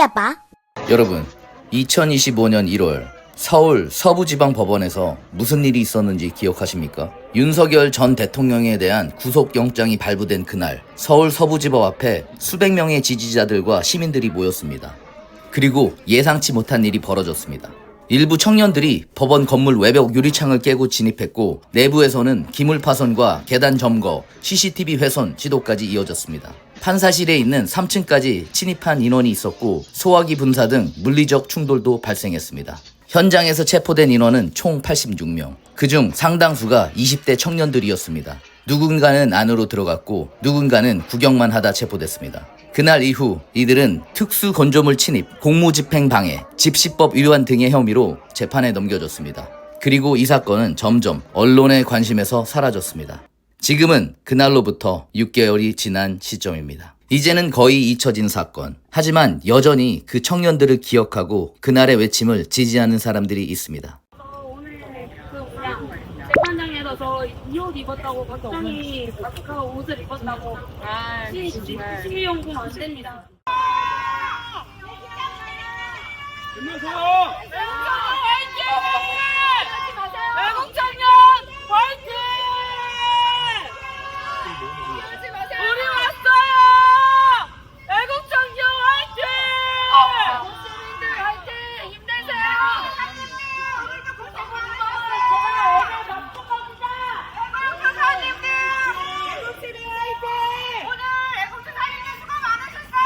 라이아빠. 여러분, 2025년 1월 서울 서부지방법원에서 무슨 일이 있었는지 기억하십니까? 윤석열 전 대통령에 대한 구속영장이 발부된 그날 서울 서부지법 앞에 수백 명의 지지자들과 시민들이 모였습니다. 그리고 예상치 못한 일이 벌어졌습니다. 일부 청년들이 법원 건물 외벽 유리창을 깨고 진입했고 내부에서는 기물 파손과 계단 점거, CCTV 훼손 지도까지 이어졌습니다. 판사실에 있는 3층까지 침입한 인원이 있었고 소화기 분사 등 물리적 충돌도 발생했습니다. 현장에서 체포된 인원은 총 86명. 그중 상당수가 20대 청년들이었습니다. 누군가는 안으로 들어갔고 누군가는 구경만 하다 체포됐습니다. 그날 이후 이들은 특수 건조물 침입, 공무집행 방해, 집시법 위반 등의 혐의로 재판에 넘겨졌습니다. 그리고 이 사건은 점점 언론의 관심에서 사라졌습니다. 지금은 그날로부터 6개월이 지난 시점입니다. 이제는 거의 잊혀진 사건. 하지만 여전히 그 청년들을 기억하고 그날의 외침을 지지하는 사람들이 있습니다. 오늘 재판장에서 저 이 옷 입었다고 박정희 박사 옷을 입었다고 시기용품 안 됩니다. 애국청년 화이팅! 우리 왔어요! 애국청년 화이팅! 시민들 화이팅! 힘내세요! 우리도 고생합니다! 애국사님들! 애국시민 화이팅! 오늘 애국사님들 수고 많으셨어요!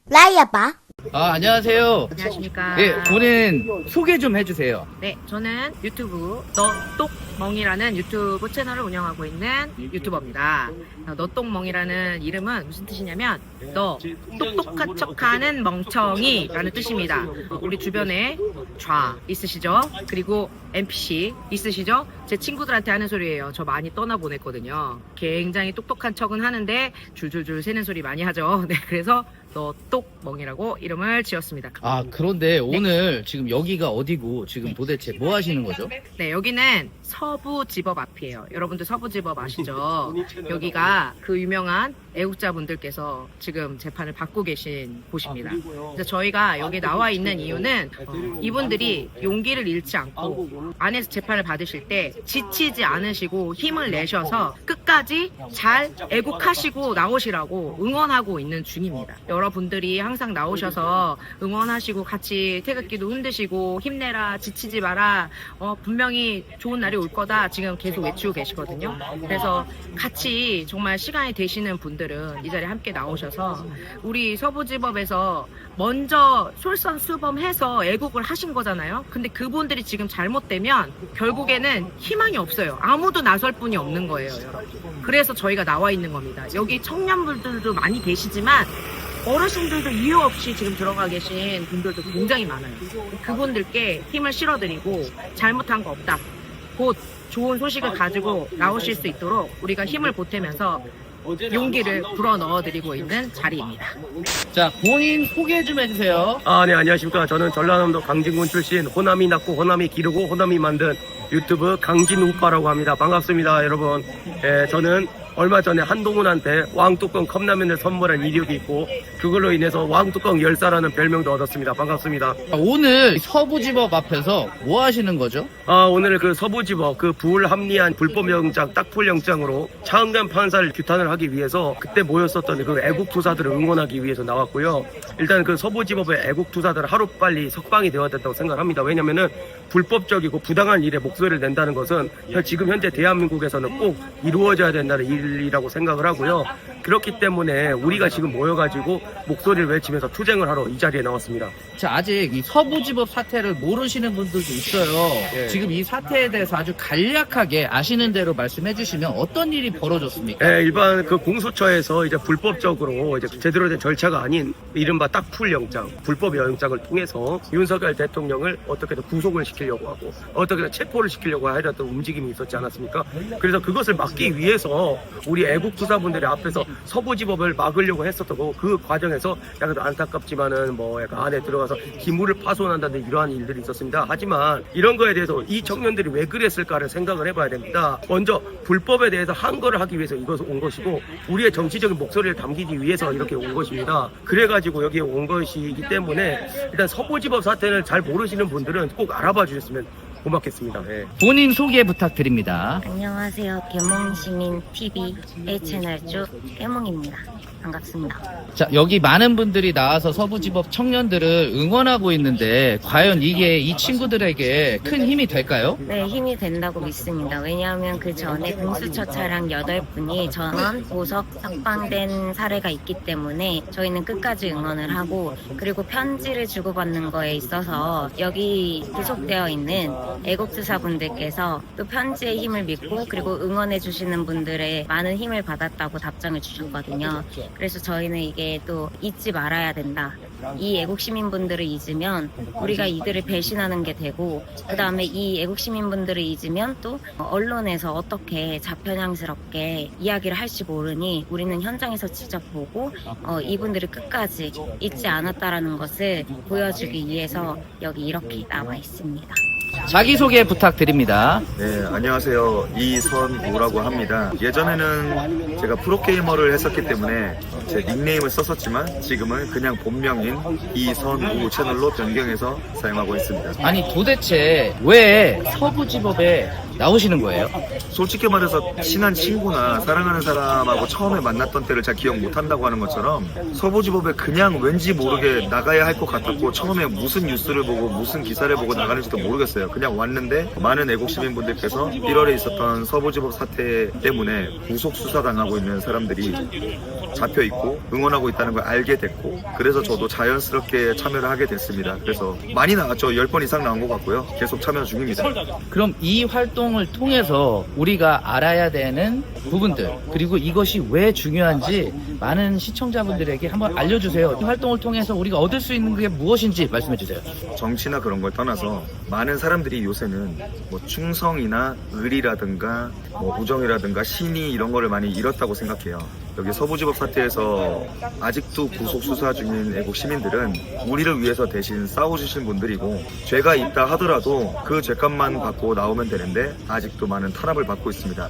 라이아빠. 안녕하세요. 안녕하십니까. 네, 오늘 소개 좀 해주세요. 네, 저는 유튜브 너똑멍이라는 유튜브 채널을 운영하고 있는 유튜버입니다. 너똑멍이라는 이름은 무슨 뜻이냐면 너 똑똑한 척하는 멍청이라는 뜻입니다. 우리 주변에 좌 있으시죠? 그리고 NPC 있으시죠? 제 친구들한테 하는 소리예요. 저 많이 떠나보냈거든요. 굉장히 똑똑한 척은 하는데 줄줄줄 새는 소리 많이 하죠. 네, 그래서 너똑멍이라고 이름을 지었습니다. 그런데 오늘 지금 여기가 어디고 지금 도대체 뭐 하시는 거죠? 네, 여기는 서부지법 앞이에요. 여러분들 서부지법 아시죠? 여기가 그 유명한 애국자분들께서 지금 재판을 받고 계신 곳입니다. 그래서 저희가 여기 나와 있는 이유는 이분들이 용기를 잃지 않고 안에서 재판을 받으실 때 지치지 않으시고 힘을 내셔서 끝까지 잘 애국하시고 나오시라고 응원하고 있는 중입니다. 여러분들이 항상 나오셔서 응원하시고 같이 태극기도 흔드시고 힘내라, 지치지 마라, 분명히 좋은 날이 올 거다 지금 계속 외치고 계시거든요. 그래서 같이 정말 시간이 되시는 분들은 이 자리에 함께 나오셔서 우리 서부지법에서 먼저 솔선수범해서 애국을 하신 거잖아요. 근데 그분들이 지금 잘못되면 결국에는 희망이 없어요. 아무도 나설 분이 없는 거예요, 여러분. 그래서 저희가 나와 있는 겁니다. 여기 청년분들도 많이 계시지만 어르신들도 이유 없이 지금 들어가 계신 분들도 굉장히 많아요. 그분들께 힘을 실어드리고 잘못한 거 없다. 곧 좋은 소식을 가지고 나오실 수 있도록 우리가 힘을 보태면서 용기를 불어넣어드리고 있는 자리입니다. 자, 본인 소개 좀 해주세요. 네, 안녕하십니까. 저는 전라남도 강진군 출신 호남이 낳고 호남이 기르고 호남이 만든 유튜브 강진우빠라고 합니다. 반갑습니다, 여러분. 저는 얼마 전에 한동훈한테 왕뚜껑 컵라면을 선물한 이력이 있고 그걸로 인해서 왕뚜껑 열사라는 별명도 얻었습니다. 반갑습니다. 오늘 서부지법 앞에서 뭐 하시는 거죠? 오늘 그 서부지법 그 불합리한 불법영장 딱풀영장으로 차은간 판사를 규탄을 하기 위해서 그때 모였었던 그 애국투사들을 응원하기 위해서 나왔고요. 일단 그 서부지법의 애국투사들은 하루빨리 석방이 되어야 된다고 생각합니다. 왜냐면은 불법적이고 부당한 일에 목소리를 낸다는 것은 지금 현재 대한민국에서는 꼭 이루어져야 된다는 일이라고 생각을 하고요. 그렇기 때문에 우리가 지금 모여가지고 목소리를 외치면서 투쟁을 하러 이 자리에 나왔습니다. 자, 아직 이 서부지법 사태를 모르시는 분들도 있어요. 지금 이 사태에 대해서 아주 간략하게 아시는 대로 말씀해 주시면 어떤 일이 벌어졌습니까? 일반 그 공수처에서 이제 불법적으로 이제 제대로 된 절차가 아닌 이른바 딱풀 영장, 불법 영장을 통해서 윤석열 대통령을 어떻게든 구속을 시키려고 하고 어떻게든 체포를 시키려고 하였던 움직임이 있었지 않았습니까? 그래서 그것을 막기 위해서 우리 애국투사분들이 앞에서 서부지법을 막으려고 했었던 거고 그 과정에서 약간 안타깝지만은 뭐 약간 안에 들어가서 기물을 파손한다는 이러한 일들이 있었습니다. 하지만 이런 거에 대해서 이 청년들이 왜 그랬을까를 생각을 해봐야 됩니다. 먼저 불법에 대해서 항거를 하기 위해서 이것을 온 것이고 우리의 정치적인 목소리를 담기기 위해서 이렇게 온 것입니다. 그래가지고 여기에 온 것이기 때문에 일단 서부지법 사태를 잘 모르시는 분들은 꼭 알아봐 주셨으면 고맙겠습니다. 네. 본인 소개 부탁드립니다. 안녕하세요. 개몽시민TV의 채널주 깨몽입니다. 반갑습니다. 자, 여기 많은 분들이 나와서 서부지법 청년들을 응원하고 있는데 과연 이게 이 친구들에게 큰 힘이 될까요? 네, 힘이 된다고 믿습니다. 왜냐하면 그 전에 공수처 차량 8분이 전원 보석 석방된 사례가 있기 때문에 저희는 끝까지 응원을 하고 그리고 편지를 주고받는 거에 있어서 여기 구속되어 있는 애국투사분들께서 또 편지의 힘을 믿고 그리고 응원해 주시는 분들의 많은 힘을 받았다고 답장을 주셨거든요. 그래서 저희는 이게 또 잊지 말아야 된다. 이 애국시민분들을 잊으면 우리가 이들을 배신하는 게 되고 그 다음에 이 애국시민분들을 잊으면 또 언론에서 어떻게 자편향스럽게 이야기를 할지 모르니 우리는 현장에서 직접 보고 이분들을 끝까지 잊지 않았다라는 것을 보여주기 위해서 여기 이렇게 나와 있습니다. 자기소개 부탁드립니다. 네, 안녕하세요. 이선우라고 합니다. 예전에는 제가 프로게이머를 했었기 때문에 제 닉네임을 썼었지만 지금은 그냥 본명인 이선우 채널로 변경해서 사용하고 있습니다. 아니 도대체 왜 서부지법에 나오시는 거예요? 솔직히 말해서 친한 친구나 사랑하는 사람하고 처음에 만났던 때를 잘 기억 못한다고 하는 것처럼 서부지법에 그냥 왠지 모르게 나가야 할 것 같았고 처음에 무슨 뉴스를 보고 무슨 기사를 보고 나가는지도 모르겠어요. 그냥 왔는데 많은 애국시민분들께서 1월에 있었던 서부지법 사태 때문에 구속 수사당하고 있는 사람들이 잡혀있고 응원하고 있다는 걸 알게 됐고 그래서 저도 자연스럽게 참여를 하게 됐습니다. 그래서 많이 나왔죠. 10번 이상 나온 것 같고요. 계속 참여 중입니다. 그럼 이 활동을 통해서 우리가 알아야 되는 부분들 그리고 이것이 왜 중요한지 많은 시청자분들에게 한번 알려주세요. 이 활동을 통해서 우리가 얻을 수 있는 게 무엇인지 말씀해주세요. 정치나 그런 걸 떠나서 많은 사람들이 요새는 뭐 충성이나 의리라든가 뭐 우정이라든가 신의 이런 거를 많이 잃었다고 생각해요. 여기 서부지법 사태에서 아직도 구속 수사 중인 애국 시민들은 우리를 위해서 대신 싸워주신 분들이고 죄가 있다 하더라도 그 죄값만 받고 나오면 되는데 아직도 많은 탄압을 받고 있습니다.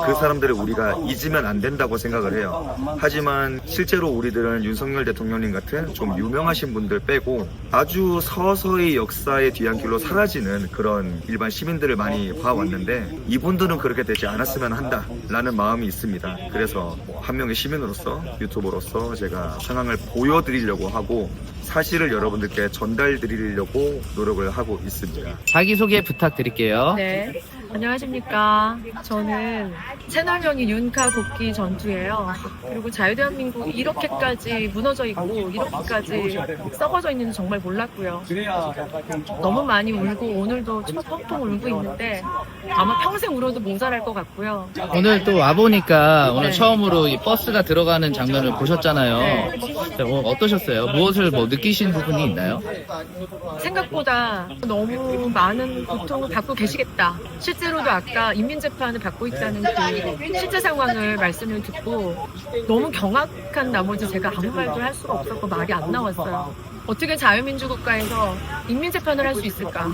그 사람들을 우리가 잊으면 안 된다고 생각을 해요. 하지만 실제로 우리들은 윤석열 대통령님 같은 좀 유명하신 분들 빼고 아주 서서히 역사의 뒤안길로 사라지는 그런 일반 시민들을 많이 봐왔는데 이분들은 그렇게 되지 않았으면 한다라는 마음이 있습니다. 그래서 한 명의 시민으로서 유튜버로서 제가 상황을 보여드리려고 하고 사실을 여러분들께 전달드리려고 노력을 하고 있습니다. 자기소개 부탁드릴게요. 네, 안녕하십니까. 저는 채널명이 윤카 복귀 전투예요. 그리고 자유대한민국 이렇게까지 무너져 있고 이렇게까지 썩어져 있는지 정말 몰랐고요. 너무 많이 울고 오늘도 펑펑 울고 있는데 아마 평생 울어도 모자랄 것 같고요. 오늘 또 와보니까 오늘 네. 처음으로 이 버스가 들어가는 장면을 보셨잖아요. 네. 어떠셨어요? 무엇을 느끼신 부분이 있나요? 생각보다 너무 많은 고통을 받고 계시겠다. 실제로도 아까 인민재판을 받고 있다는 그 실제 상황을 말씀을 듣고 너무 경악한 나머지 제가 아무 말도 할 수가 없었고 말이 안 나왔어요. 어떻게 자유민주국가에서 인민재판을 할 수 있을까?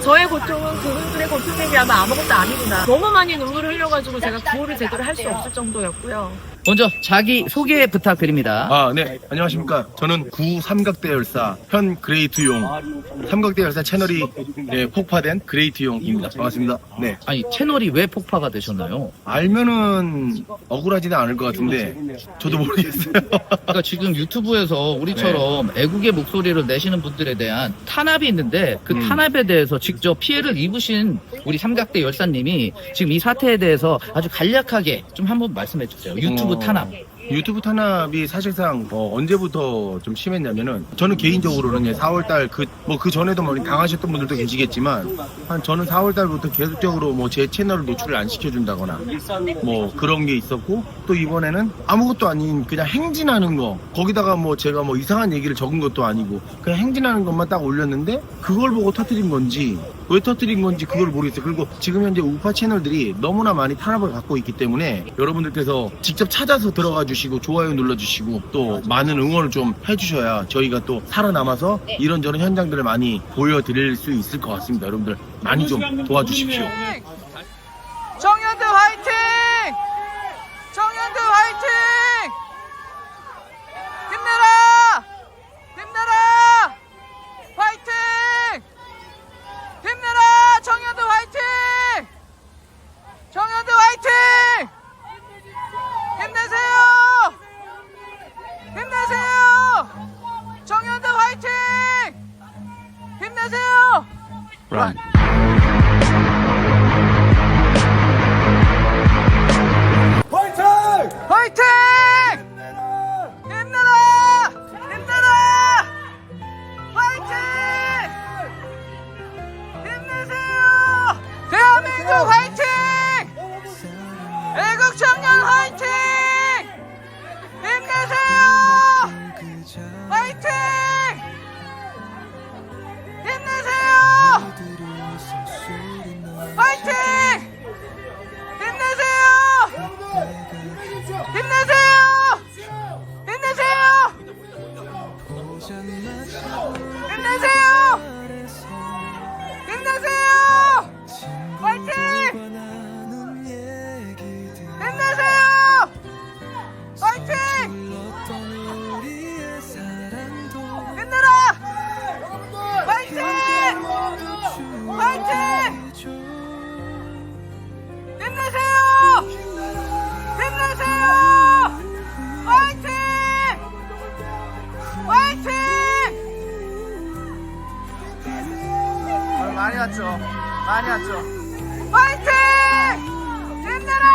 저의 고통은 그분들의 고통에 비하면 아무것도 아니구나. 너무 많이 눈물을 흘려가지고 제가 구호를 제대로 할 수 없을 정도였고요. 먼저 자기 소개 부탁드립니다. 네. 안녕하십니까. 저는 구 삼각대 열사, 현 그레이트용, 삼각대 열사 채널이 폭파된 그레이트용입니다. 반갑습니다. 네. 아니 채널이 왜 폭파가 되셨나요? 알면은 억울하지는 않을 것 같은데, 저도 모르겠어요. 그러니까 지금 유튜브에서 우리처럼 애국의 목소리를 내시는 분들에 대한 탄압이 있는데 그 탄압에 대해서 직접 피해를 입으신 우리 삼각대 열사님이 지금 이 사태에 대해서 아주 간략하게 좀 한번 말씀해 주세요. 유튜브 탄압. 유튜브 탄압이 사실상 언제부터 좀 심했냐면은 저는 개인적으로는 4월달 그 전에도 당하셨던 분들도 계시겠지만 저는 4월달부터 계속적으로 제 채널을 노출을 안 시켜준다거나 그런 게 있었고 또 이번에는 아무것도 아닌 그냥 행진하는 거 거기다가 제가 이상한 얘기를 적은 것도 아니고 그냥 행진하는 것만 딱 올렸는데 그걸 보고 터뜨린 건지 왜 터뜨린 건지 그걸 모르겠어요. 그리고 지금 현재 우파 채널들이 너무나 많이 탄압을 받고 있기 때문에 여러분들께서 직접 찾아서 들어가 주시고 좋아요 눌러주시고 또 많은 응원을 좀 해주셔야 저희가 또 살아남아서 이런저런 현장들을 많이 보여드릴 수 있을 것 같습니다. 여러분들 많이 좀 도와주십시오. 청년들 화이팅! 청년들 화이팅! 힘내라! 힘내라! 화이팅! 힘내라! 청년들 화이팅! 청년들 화이팅! 힘내세요! 힘내세요! 청년들 화이팅! 힘내세요! Run. 화이팅! 힘내라! 힘내라! 화이팅! 힘내세요! 대한민국 화이팅! 애국 청년 화이팅! 힘내세요! 화이팅! 힘내세요! 화이팅! 힘내세요! 힘내세요! 힘내세요! 힘내세요! 힘내세요! 화이팅! 힘내세요! 화이팅! 힘내라! 화이팅! 화이팅! 힘내세요! 힘내세요! 화이팅! 화이팅! 많이 왔죠? 많이 왔죠? 화이팅! 힘내라!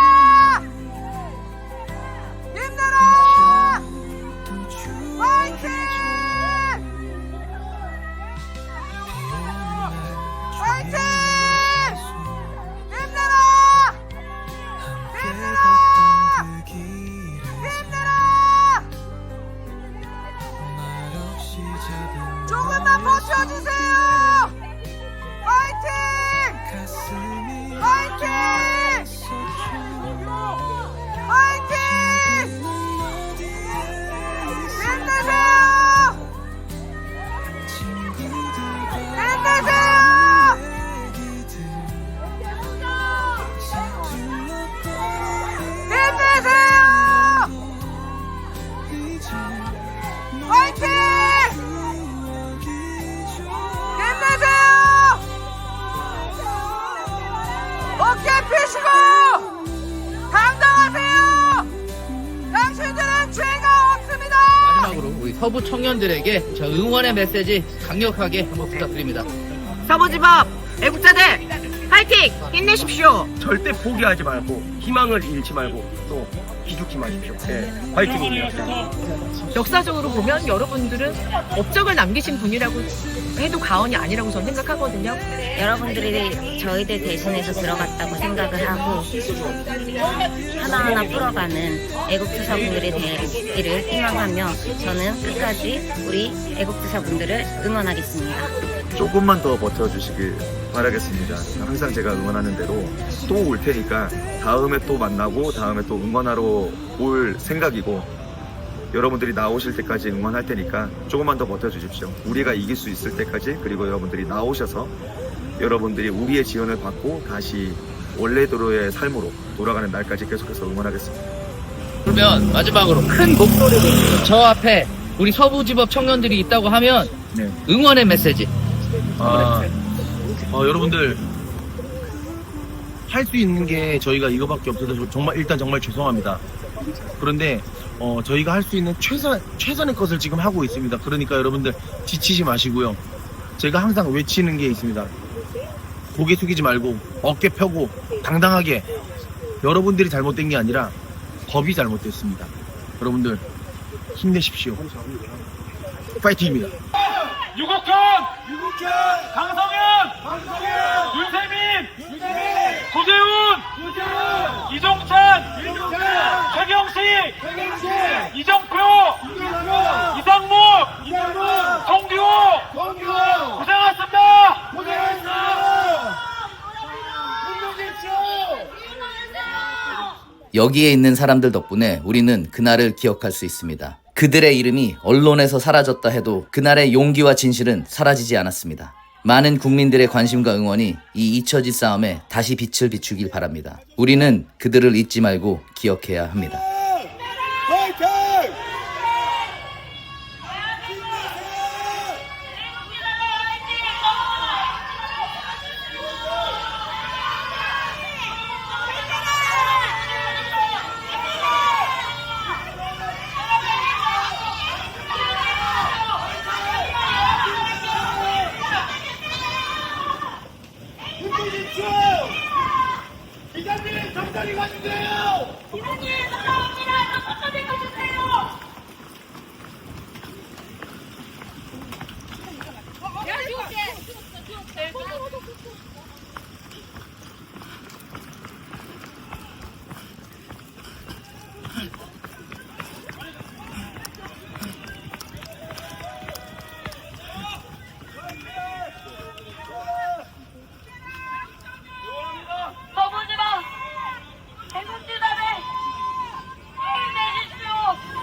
힘내라! 화이팅! 화이팅! 힘내라! 힘내라! 힘내라! 조금만 버텨주세요! 화이팅! 화이팅! 화이팅! 힘내세요! 힘내세요! 힘내세요! 화이팅! 힘내세요! 어깨 펴시고 당당하세요! 당신들은 죄가 없습니다! 마지막으로 우리 서부 청년들에게 저 응원의 메시지 강력하게 한번 부탁드립니다. 서부지법 애국자들 파이팅! 힘내십시오. 절대 포기하지 말고 희망을 잃지 말고 또 기죽지 마십시오. 네, 화이팅입니다. 역사적으로 보면 여러분들은 업적을 남기신 분이라고 해도 과언이 아니라고 저는 생각하거든요. 여러분들이 저희들 대신해서 들어갔다고 생각을 하고 하나하나 풀어가는 애국투사분들이 되기를 희망하며 저는 끝까지 우리 애국투사분들을 응원하겠습니다. 조금만 더 버텨주시길 바라겠습니다. 항상 제가 응원하는 대로 또 올 테니까 다음에 또 만나고 다음에 또 응원하러 올 생각이고 여러분들이 나오실 때까지 응원할 테니까 조금만 더 버텨주십시오. 우리가 이길 수 있을 때까지 그리고 여러분들이 나오셔서 여러분들이 우리의 지원을 받고 다시 원래대로의 삶으로 돌아가는 날까지 계속해서 응원하겠습니다. 그러면 마지막으로 큰 목소리로 저 앞에 우리 서부지법 청년들이 있다고 하면 네. 응원의 메시지. 여러분들 할 수 있는 게 저희가 이거밖에 없어서 정말 일단 정말 죄송합니다. 그런데 저희가 할 수 있는 최선의 것을 지금 하고 있습니다. 그러니까 여러분들 지치지 마시고요. 제가 항상 외치는 게 있습니다. 고개 숙이지 말고 어깨 펴고 당당하게. 여러분들이 잘못된 게 아니라 법이 잘못됐습니다. 여러분들 힘내십시오. 파이팅입니다. 유국현, 강성현, 윤세민, 고재훈, 이종찬, 최경식, 이정표, 이상목, 송규호, 고생하셨습니다. 여기에 있는 사람들 덕분에 우리는 그날을 기억할 수 있습니다. 그들의 이름이 언론에서 사라졌다 해도 그날의 용기와 진실은 사라지지 않았습니다. 많은 국민들의 관심과 응원이 이 잊혀질 싸움에 다시 빛을 비추길 바랍니다. 우리는 그들을 잊지 말고 기억해야 합니다. 기자님 정답이 가주세요. 기자님 나옵니다. 정답이 가주세요. 서부지방 애국지단에 힘내십시오.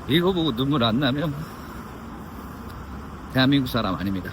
이거 보고 눈물 안 나면 대한민국 사람 아닙니다.